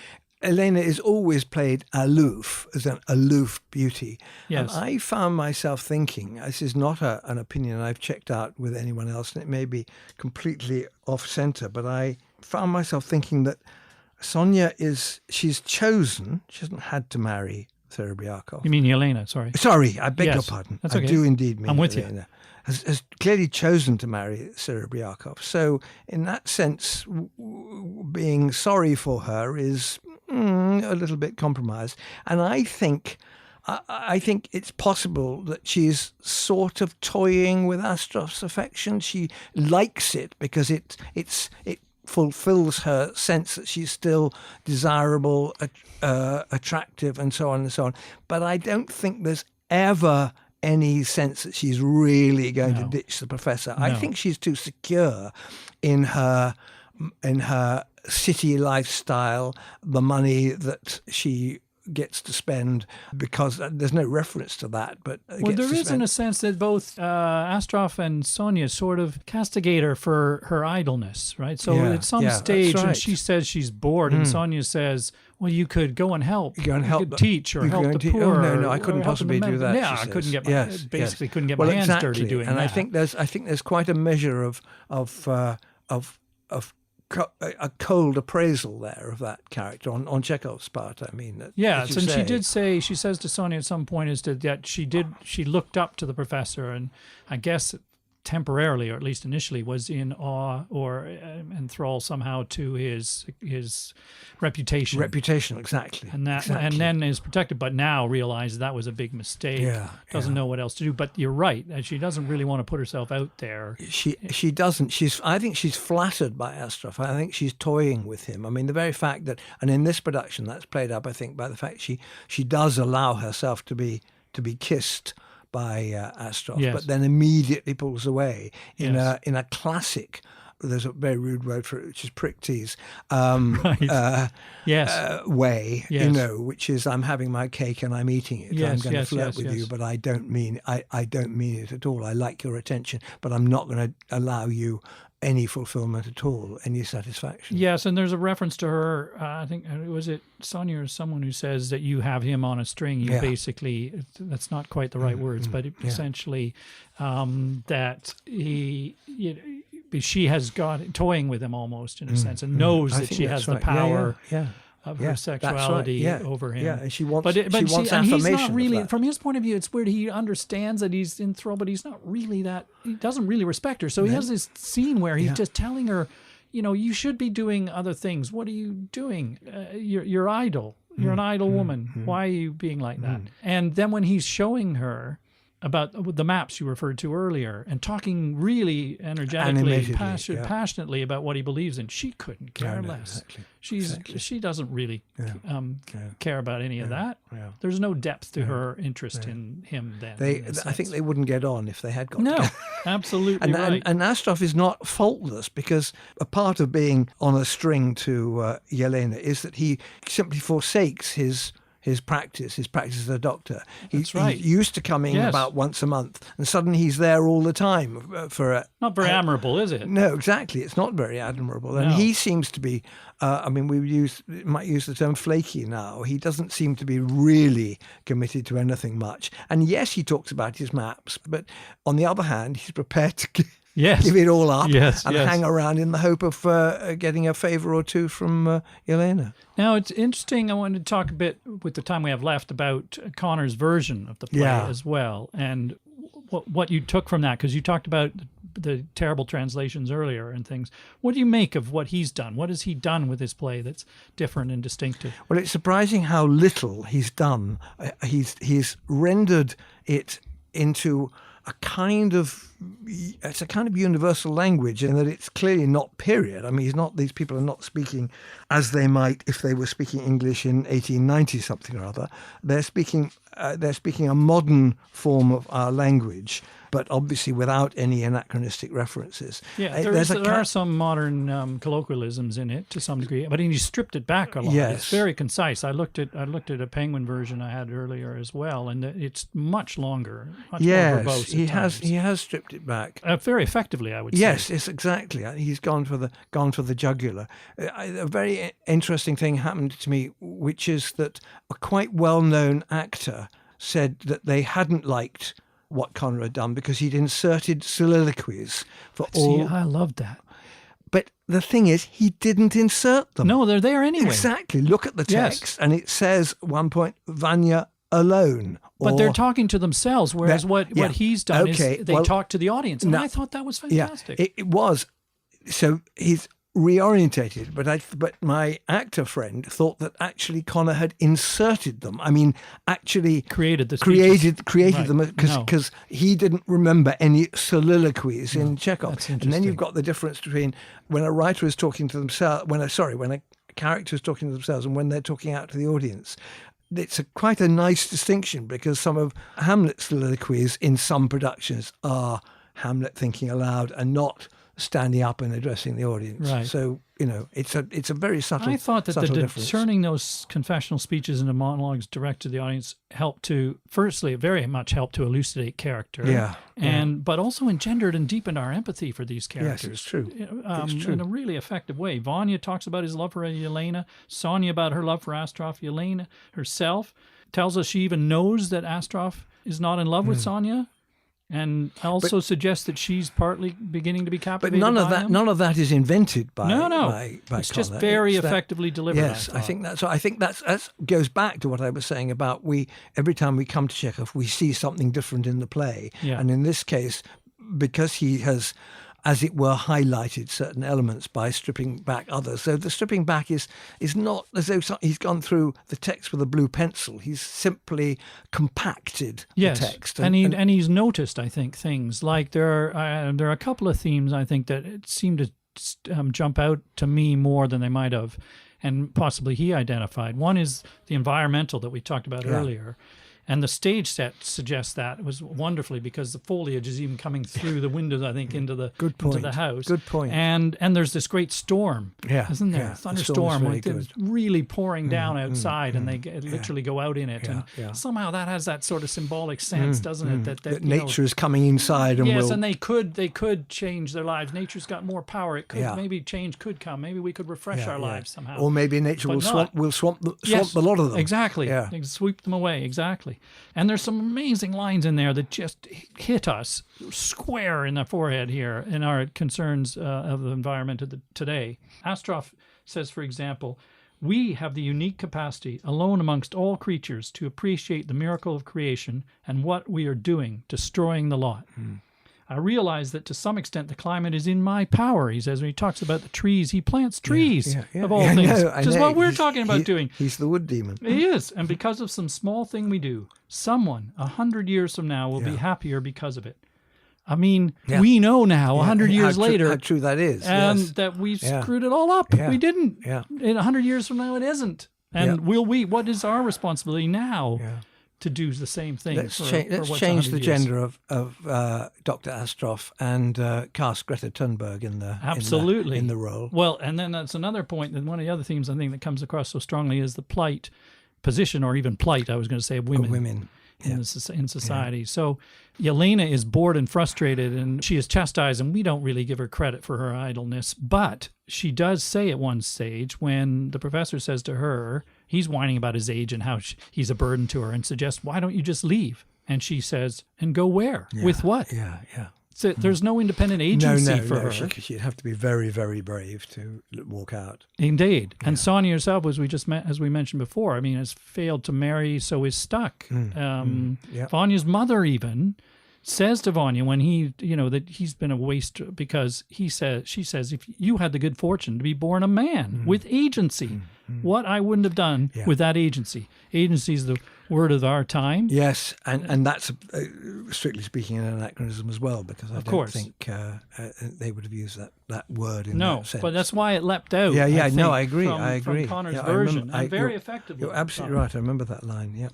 Elena is always played aloof, as an aloof beauty. Yes. And I found myself thinking, this is not an opinion I've checked out with anyone else, and it may be completely off-center, but I found myself thinking that Sonia she's chosen, she hasn't had to marry Serebriakov. You mean Yelena, sorry. Sorry, I beg your pardon. That's okay. I do indeed mean I'm with Yelena. you. Has clearly chosen to marry Serebriakov. So in that sense, being sorry for her is a little bit compromised. And I think it's possible that she's sort of toying with Astrov's affection. She likes it because it fulfills her sense that she's still desirable, attractive, and so on and so on. But I don't think there's ever any sense that she's really going to ditch the professor. No. I think she's too secure in her city lifestyle, the money that she gets to spend, because there's no reference to that. But well, there is in a sense that both Astrov and Sonia sort of castigate her for her idleness, right? So at some stage, and she says she's bored, and Sonia says, well, you could go and help. You could teach or help the poor. Oh, no, I couldn't possibly do that. Yeah, I couldn't get my couldn't get my hands dirty doing that. And I think there's quite a measure of a cold appraisal there of that character on Chekhov's part. I mean, she says to Sonia at some point that she looked up to the professor, and I guess temporarily, or at least initially, was in awe or enthralled somehow to his reputation. Reputation, exactly. And then is protected, but now realizes that was a big mistake. Doesn't know what else to do. But you're right, she doesn't really want to put herself out there. She doesn't. I think she's flattered by Astrov. I think she's toying with him. I mean, the very fact that, and in this production, that's played up, I think, by the fact she does allow herself to be kissed by Astrov, but then immediately pulls away in a classic. There's a very rude word for it, which is prick tease. Way, which is, I'm having my cake and I'm eating it. I'm going to flirt with you, but I don't mean it at all. I like your attention, but I'm not going to allow you any fulfillment at all, any satisfaction. Yes, and there's a reference to her, I think, was it Sonia or someone who says that you have him on a string. You basically, that's not quite the right words, but essentially that she has got toying with him almost in a sense, and knows that she has the power of her sexuality over him. Yeah, and she wants, she wants and affirmation. He's not really, from his point of view, it's weird. He understands that he's in thrall, but he's not really that. He doesn't really respect her. So he has this scene where he's just telling her, you should be doing other things. What are you doing? You're idle. You're an idle woman. Why are you being like that? And then when he's showing her about the maps you referred to earlier and talking really energetically, passionately about what he believes in, she couldn't care less. Exactly. She doesn't really care about any of that. There's no depth to her interest in him then. I think they wouldn't get on if they had got together. Absolutely right. And Astrov is not faultless, because a part of being on a string to Yelena is that he simply forsakes his practice as a doctor. He's used to coming about once a month, and suddenly he's there all the time not very admirable, is it? No, exactly. It's not very admirable. And he seems to be, we might use the term flaky now. He doesn't seem to be really committed to anything much. And yes, he talks about his maps, but on the other hand, he's prepared to give it all up and hang around in the hope of getting a favour or two from Yelena. Now, it's interesting. I wanted to talk a bit, with the time we have left, about Conor's version of the play as well, and what you took from that, because you talked about the terrible translations earlier and things. What do you make of what he's done? What has he done with his play that's different and distinctive? Well, it's surprising how little he's done. He's rendered it into a kind of universal language, in that it's clearly not period. I mean, these people are not speaking as they might if they were speaking English in 1890 something or other. They're speaking a modern form of our language, but obviously without any anachronistic references. Yeah, there are some modern colloquialisms in it to some degree, but he stripped it back a lot. Yes. It's very concise. I looked at a Penguin version I had earlier as well, and it's much longer, much more verbose. He has stripped it back very effectively, I would say. Yes, exactly. He's gone for the jugular. A very interesting thing happened to me, which is that a quite well-known actor said that they hadn't liked what Conor had done because he'd inserted soliloquies for all. I loved that. But the thing is, he didn't insert them. No, they're there anyway. Exactly. Look at the text, and it says at one point, Vanya alone. But they're talking to themselves, whereas what he's done is they talk to the audience. And I thought that was fantastic. Yeah, it was. So he's reorientated, but my actor friend thought that actually Conor had inserted them. I mean, actually created them because he didn't remember any soliloquies in Chekhov. And then you've got the difference between when a writer is talking to themselves, when a character is talking to themselves, and when they're talking out to the audience. It's quite a nice distinction, because some of Hamlet's soliloquies in some productions are Hamlet thinking aloud and not standing up and addressing the audience. Right. So, it's a very subtle. I thought that difference. turning those confessional speeches into monologues direct to the audience helped to, firstly, it very much helped to elucidate character. Yeah. But also engendered and deepened our empathy for these characters. Yes, it's true. It's true. In a really effective way. Vanya talks about his love for Yelena, Sonia about her love for Astrov, Yelena herself tells us she even knows that Astrov is not in love with Sonia. And also suggests that she's partly beginning to be captivated but by him. none of that is invented by by it's just Conor. very effectively delivered. Yes, I think that goes back to what I was saying about every time we come to Chekhov, we see something different in the play. Yeah. And in this case, because he has, as it were, highlighted certain elements by stripping back others. So the stripping back is not as though he's gone through the text with a blue pencil. He's simply compacted the text. And he's noticed, I think, things like there are a couple of themes, I think, that seem to jump out to me more than they might have, and possibly he identified. One is the environmental that we talked about earlier. And the stage set suggests that. It was wonderfully, because the foliage is even coming through the windows, I think, into the house. Good point. And there's this great storm, isn't there? Thunderstorm, it's really pouring down outside, and they literally go out in it. And somehow that has that sort of symbolic sense, doesn't it? That nature is coming inside and and they could change their lives. Nature's got more power. It could maybe change could come. Maybe we could refresh our lives somehow. Or maybe nature will swamp the lot of them. Exactly. Yeah. Sweep them away. Exactly. And there's some amazing lines in there that just hit us square in the forehead here in our concerns of the environment today. Astrov says, for example, "We have the unique capacity, alone amongst all creatures, to appreciate the miracle of creation and what we are doing, destroying the lot. I realize that to some extent the climate is in my power," he says, when he talks about the trees. He plants trees, of all things, which is what we're talking about doing. He's the wood demon. He is. And because of some small thing we do, someone 100 years from now will be happier because of it. I mean, we know now, 100 years later, how true that is. And that we screwed it all up. We didn't. In 100 years from now, it isn't. And will we? What is our responsibility now? To do the same thing. Let's change the gender of Dr. Astrov and cast Greta Thunberg in the role. Well, and then that's another point. That one of the other themes I think that comes across so strongly is the position, or even plight, I was going to say, of women. In society. So Yelena is bored and frustrated, and she is chastised, and we don't really give her credit for her idleness. But she does say at one stage, when the professor says to her, he's whining about his age and how he's a burden to her, and suggests, "Why don't you just leave?" And she says, "And go where? With what?" So there's no independent agency for her. She'd have to be very, very brave to walk out. Indeed. And Sonia herself, as we mentioned before, I mean, has failed to marry, so is stuck. Vanya's mother even says to Vanya, when that he's been a waste, because she says, "If you had the good fortune to be born a man with agency, what I wouldn't have done with that agency." Agency is the word of our time. Yes, and that's strictly speaking an anachronism as well, because I don't think they would have used that word in that sense. But that's why it leapt out. I agree. From Conor's version, and very effectively. You're absolutely right. I remember that line. Yeah.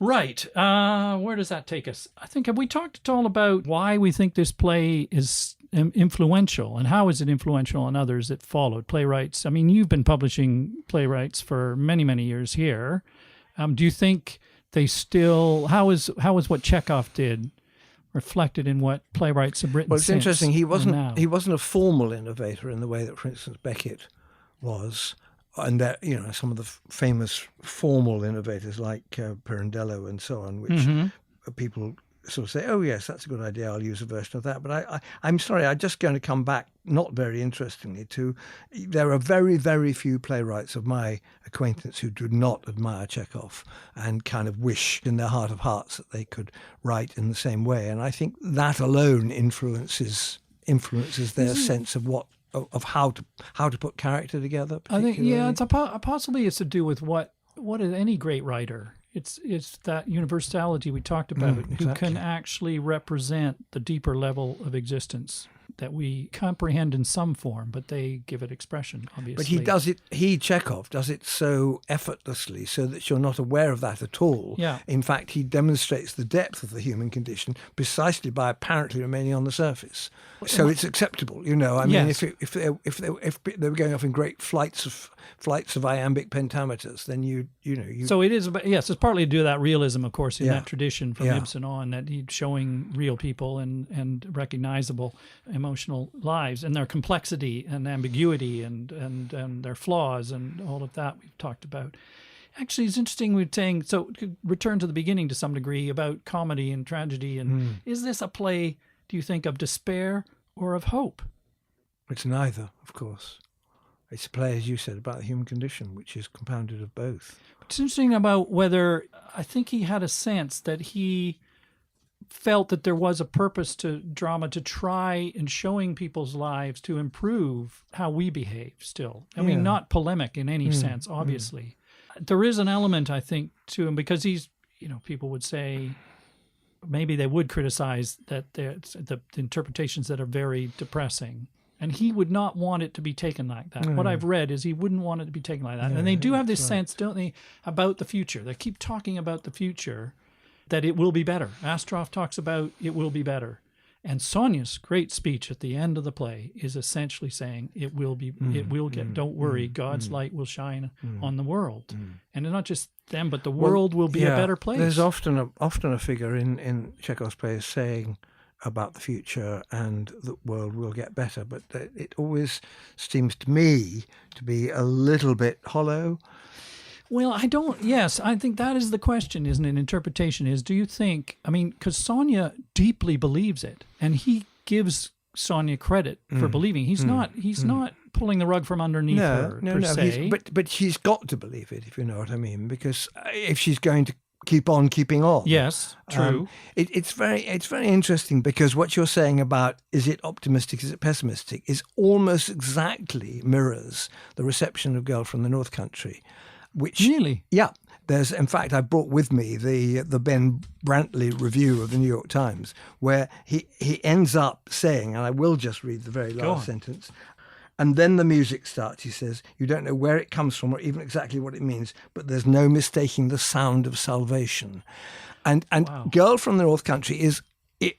Right. Where does that take us? I think, have we talked at all about why we think this play is influential, and how is it influential on others that followed? Playwrights. I mean, you've been publishing playwrights for many, many years here. Do you think they still? How is what Chekhov did reflected in what playwrights have written? Well, it's since interesting. He wasn't a formal innovator in the way that, for instance, Beckett was. And that, some of the famous formal innovators like Pirandello and so on, which people sort of say, "Oh yes, that's a good idea, I'll use a version of that." But I'm sorry, I'm just going to come back, not very interestingly, to there are very, very few playwrights of my acquaintance who do not admire Chekhov and kind of wish in their heart of hearts that they could write in the same way. And I think that alone influences their sense of how to put character together. I think it's possibly it's to do with what is any great writer. It's that universality we talked about, who can actually represent the deeper level of existence. that we comprehend in some form, but they give it expression, obviously. But Chekhov does it so effortlessly so that you're not aware of that at all. Yeah. In fact, he demonstrates the depth of the human condition precisely by apparently remaining on the surface. So it's acceptable, I mean, Yes. if they were going off in great flights of iambic pentameters, then you. So it is, yes, it's partly due to that realism, of course, in Yeah. that tradition from Yeah. Ibsen on, that he's showing real people and recognizable emotional lives and their complexity and ambiguity and their flaws and all of that we've talked about. Actually, it's interesting we're saying, so to return to the beginning to some degree about comedy and tragedy. And is this a play, do you think, of despair or of hope? It's neither, of course. It's a play, as you said, about the human condition, which is compounded of both. It's interesting about whether, I think he had a sense that he felt that there was a purpose to drama to try in showing people's lives to improve how we behave still. I mean, not polemic in any sense, obviously. There is an element, I think, to him, because he's, people would say, maybe they would criticize that the interpretations that are very depressing. And he would not want it to be taken like that. What I've read is he wouldn't want it to be taken like that. And they do have this sense, don't they, about the future. They keep talking about the future, that it will be better. Astroff talks about it will be better. And Sonia's great speech at the end of the play is essentially saying it will get, don't worry, God's light will shine on the world. And not just them, but the world will be a better place. There's often a figure in Chekhov's plays saying about the future and the world will get better, but it always seems to me to be a little bit hollow. Well, I think that is the question, isn't it? Interpretation is, do you think, because Sonia deeply believes it, and he gives Sonia credit for believing. He's not pulling the rug from underneath her, per se. But she's got to believe it, if you know what I mean, because if she's going to keep on keeping on. Yes, true. It's very interesting, because what you're saying about is it optimistic, is it pessimistic, is almost exactly mirrors the reception of Girl from the North Country, which really, yeah. There's, in fact, I brought with me the Ben Brantley review of the New York Times, where he ends up saying, and I will just read the very last sentence. And then the music starts, he says. You don't know where it comes from or even exactly what it means, but there's no mistaking the sound of salvation. And wow. Girl from the North Country is,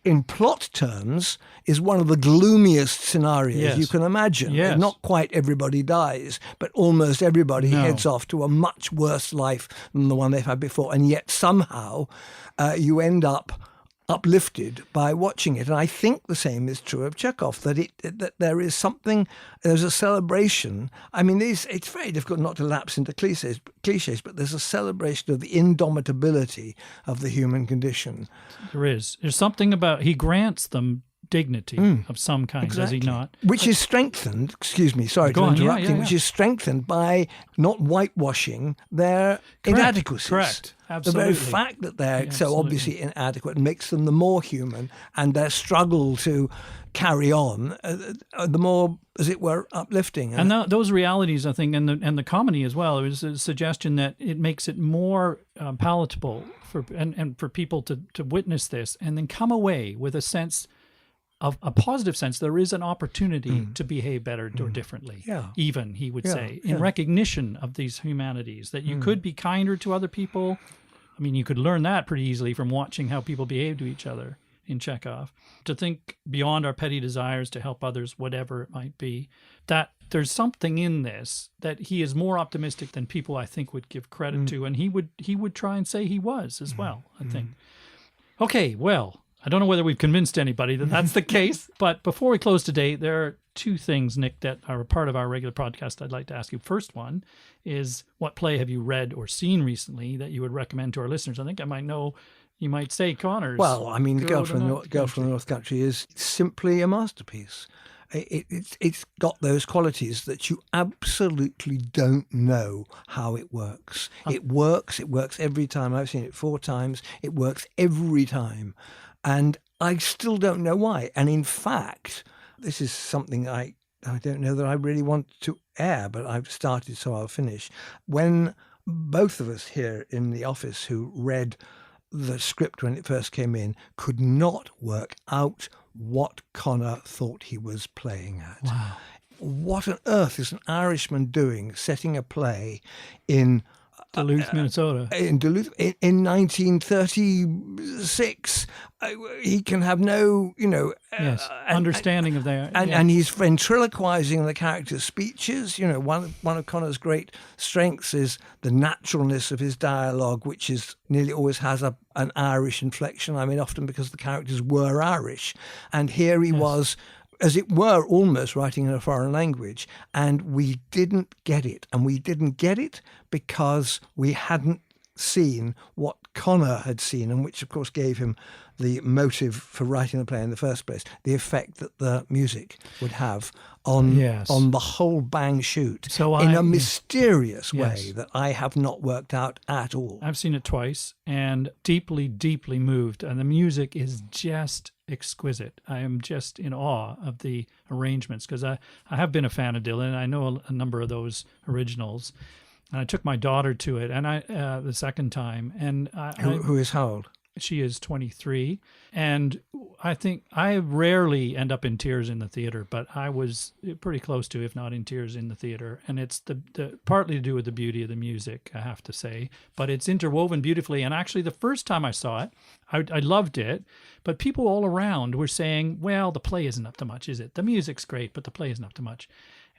in plot terms, is one of the gloomiest scenarios you can imagine. Yes. Not quite everybody dies, but almost everybody heads off to a much worse life than the one they've had before. And yet somehow you end up uplifted by watching it. And I think the same is true of Chekhov, that there is something, there's a celebration. I mean, it's very difficult not to lapse into cliches, but there's a celebration of the indomitability of the human condition. There is. There's something about, he grants them dignity of some kind, does he not? Which is strengthened, excuse me, sorry to interrupt, which is strengthened by not whitewashing their inadequacies. Correct. Absolutely. The very fact that they're so obviously inadequate makes them the more human, and their struggle to carry on, the more, as it were, uplifting. And those realities, I think, and the comedy as well, is a suggestion that it makes it more palatable for people to witness this and then come away with a sense of a positive sense. There is an opportunity to behave better or differently, even, he would say, in recognition of these humanities, that you could be kinder to other people. I mean, you could learn that pretty easily from watching how people behave to each other in Chekhov. To think beyond our petty desires to help others, whatever it might be, that there's something in this that he is more optimistic than people, I think, would give credit to. And he would try and say he was as well, I think. Okay, well, I don't know whether we've convinced anybody that that's the case, but before we close today, there are two things, Nick, that are a part of our regular podcast I'd like to ask you. First one is, what play have you read or seen recently that you would recommend to our listeners? I think I might know, you might say Connor's. Well, I mean, Girl from the North Country is simply a masterpiece. It's got those qualities that you absolutely don't know how it works. It works every time. I've seen it 4 times. It works every time. And I still don't know why. And in fact, this is something I don't know that I really want to air, but I've started, so I'll finish. When both of us here in the office who read the script when it first came in could not work out what Conor thought he was playing at. Wow. What on earth is an Irishman doing setting a play in Duluth, Minnesota. In Duluth in 1936? He can have no, understanding of that. And he's ventriloquizing the character's speeches. One of Conor's great strengths is the naturalness of his dialogue, which is nearly always has an Irish inflection. I mean, often because the characters were Irish. And here he was, as it were, almost writing in a foreign language, and we didn't get it. And we didn't get it because we hadn't seen what Conor had seen, and which, of course, gave him the motive for writing the play in the first place, the effect that the music would have on the whole bang shoot in a mysterious way that I have not worked out at all. I've seen it twice and deeply, deeply moved, and the music is just exquisite. I am just in awe of the arrangements because I have been a fan of Dylan. I know a number of those originals, and I took my daughter to it, and the second time, and who is how old? She is 23, and I think I rarely end up in tears in the theater, but I was pretty close to, if not in tears, in the theater. And it's the partly to do with the beauty of the music, I have to say, but it's interwoven beautifully. And actually, the first time I saw it, I loved it, but people all around were saying, well, the play isn't up to much, is it? The music's great, but the play isn't up to much.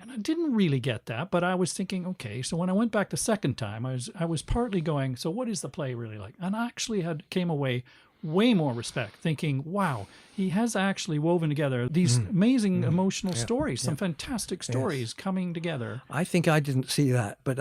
And I didn't really get that, but I was thinking, okay, so when I went back the second time, I was partly going, so what is the play really like? And I actually came away way more respect, thinking, wow, he has actually woven together these amazing emotional stories, some fantastic stories coming together. I think I didn't see that, but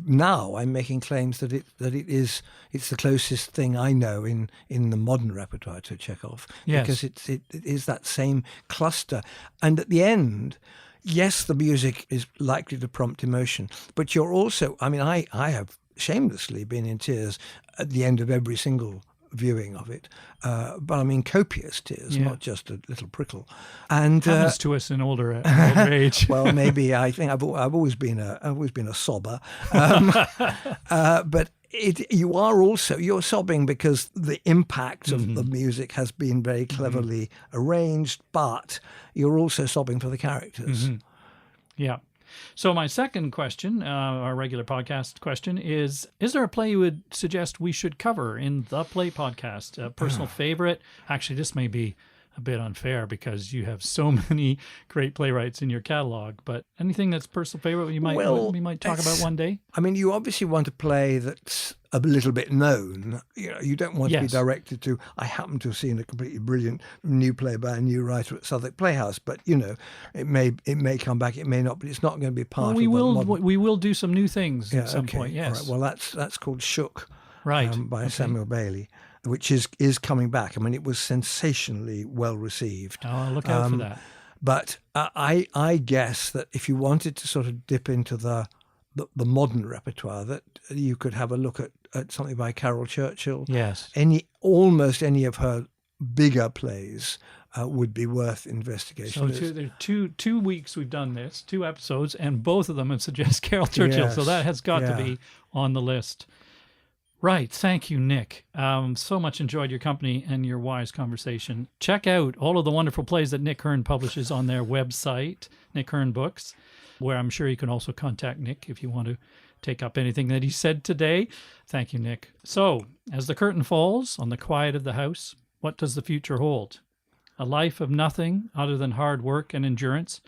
now I'm making claims that it's the closest thing I know in the modern repertoire to Chekhov, because it is that same cluster. And at the end, yes, the music is likely to prompt emotion, but you're also, I have shamelessly been in tears at the end of every single viewing of it, but copious tears, not just a little prickle. And happens to us in older age. Well, maybe I think I've always been a sobber, but you're sobbing because the impact of the music has been very cleverly arranged, but you're also sobbing for the characters. Yeah. So my second question, our regular podcast question, is there a play you would suggest we should cover in the Play podcast? A personal favorite? Actually, this may be a bit unfair because you have so many great playwrights in your catalog, but anything that's personal favorite we might talk about one day? You obviously want a play that's a little bit known. You don't want to be directed to, I happen to have seen a completely brilliant new play by a new writer at Southwark Playhouse, but it may come back, it may not, but it's not going to be part of the modern... We will do some new things at some point, yes. All right. Well, that's called Shook, by Okay. Samuel Bailey, which is coming back. It was sensationally well received. Oh, look out for that. But I guess that if you wanted to sort of dip into the modern repertoire, that you could have a look at something by Carol Churchill. Yes. Almost any of her bigger plays would be worth investigation. So there are two weeks we've done this, 2 episodes, and both of them suggest Carol Churchill. Yes. So that has got to be on the list. Right. Thank you, Nick. So much enjoyed your company and your wise conversation. Check out all of the wonderful plays that Nick Hern publishes on their website, Nick Hern Books, where I'm sure you can also contact Nick if you want to take up anything that he said today. Thank you, Nick. So, as the curtain falls on the quiet of the house, what does the future hold? A life of nothing other than hard work and endurance,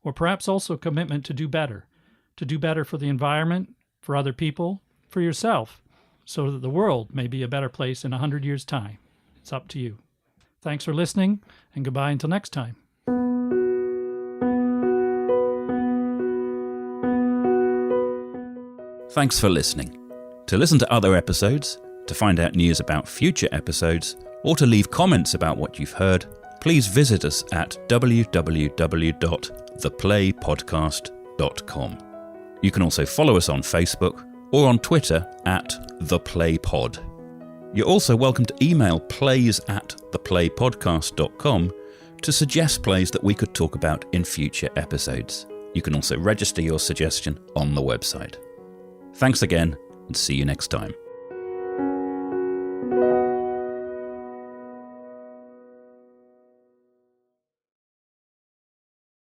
or perhaps also commitment to do better for the environment, for other people, for yourself, so that the world may be a better place in 100 years' time. It's up to you. Thanks for listening, and goodbye until next time. Thanks for listening. To listen to other episodes, to find out news about future episodes, or to leave comments about what you've heard, please visit us at www.theplaypodcast.com. You can also follow us on Facebook or on Twitter at theplaypod. You're also welcome to email plays@theplaypodcast.com to suggest plays that we could talk about in future episodes. You can also register your suggestion on the website. Thanks again, and see you next time.